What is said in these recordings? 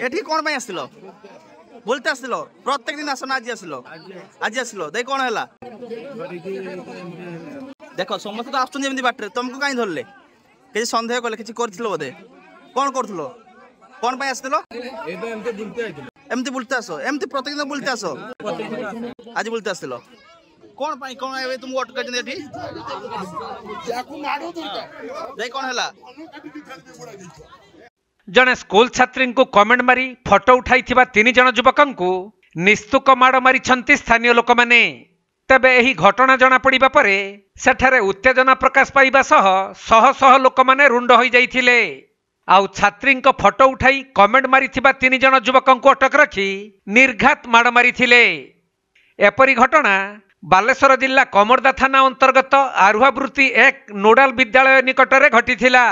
এটি কোন পাই আসছিল বলতে আসছিল প্রত্যেক দিন আসো না আজি আসছিল দেখ কোন হেলা দেখো সমস্ত তো আসছেন এমনি বাটরে তোমাকে কাই ধরলে কিছু সন্দেহ কলে কিছু করছিল বোধে কোন করছিল কোন পাই আসছিল এমতি বলতে আসো এমতি প্রত্যেক দিন বলতে আসো আজ বলতে আসছিল কোন পাই কোন এবে তুমি অটকাছেন এটি দেখ কোন হেলা जड़े स्कूल छात्री को कमेंट मारी फोटो उठाई 3 जन युवक निस्तुक माड़ मारी स्थानीय लोक मैंने तेबे एही घटना जना पड़ा पर सेठारे उत्तेजना प्रकाश पाइबा सह शह शह लोक मैंने रुंड हो जाइथिले। आउ छात्री फोटो उठाई कमेंट मारी 3 जन युवक अटक रखी निर्घात माड़ मारी। एपरी घटना बालेश्वर जिला कमरदा थाना अंतर्गत आरुहावृत्ति 1 नोडाल विद्यालय निकटरे घटिथिला।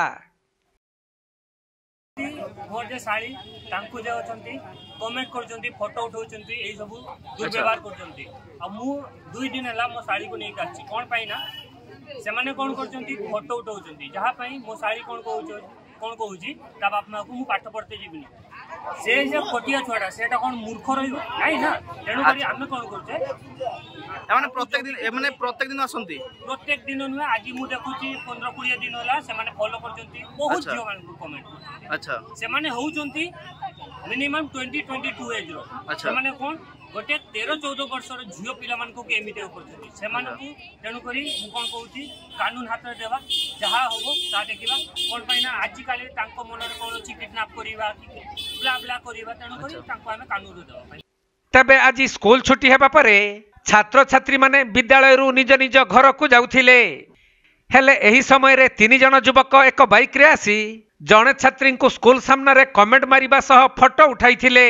मोर जे साड़ी तांकु जे अछंती कमेंट करछंती फोटो उठाउछंती एई सब दुर्व्यवहार करछंती आ मु 2 दिन हला मो साड़ी को नै काची कोन पाई ना से माने कोन करछंती फोटो उठाउछंती जहा पाई मो साड़ी कोन कहूची ता बाप मां को मु पाठ पढ़ते जीवनी से जे कोटिया छोड़ा सेटा कोन मूर्ख रहिबो नै ना तेनु करी हम कोन करछे एमाने प्रत्येक दिन आसंती प्रत्येक दिन न आज मु देखुची 15-20 दिन होला से माने फॉलो करछंती बहुत जियो मान को कमेंट अच्छा से माने होउचंती मिनिमम 20-22 एज रो से माने कोन गोटे 13-14 वर्षर झियो पिला मान को एमिते करछंती से माने को तेनु करी मु कोन कहूची कानून हाथ रे देबा जहा होबो ता देखिबा कोन पाइना आज काले तांको मनरे कोन अछि किडनैप करिबा ब्ला ब्ला करिबा तेनु करी तांको हमें कानून रे देबा। तबे आज स्कूल छुट्टी हेबा परे छात्र छात्री माने विद्यालय रु निज निज घर को जाउथिले हेले एही समय रे 3 जन युवक एक बाइक रे आसी जणे छात्री को स्कूल सामने रे कमेंट मारिबा सह फोटो उठाइथिले।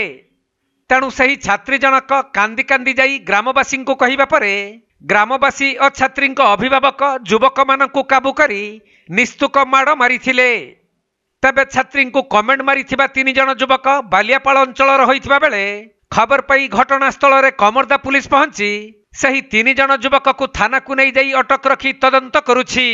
तेणु सही छात्री जनक कांदी कांदी जाई ग्रामवासी को कहिबा परे ग्रामवासी और छात्री अभिभावक युवक मानकु काबू करी निस्तुक माड़ मारिथिले। तबे छात्री को कमेंट मारी 3 जन युवक बालियापाल अंचल होइथिबा बेले खबर पाई घटनास्थल रे कमरदा पुलिस पहुंची सही 3 जन युवक को थाना को नहीं जाई अटक रखी तदंत करुछि।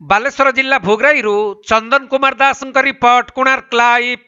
बालेश्वर जिला भोगराई चंदन कुमार दास रिपोर्ट कोणार्क लाइव।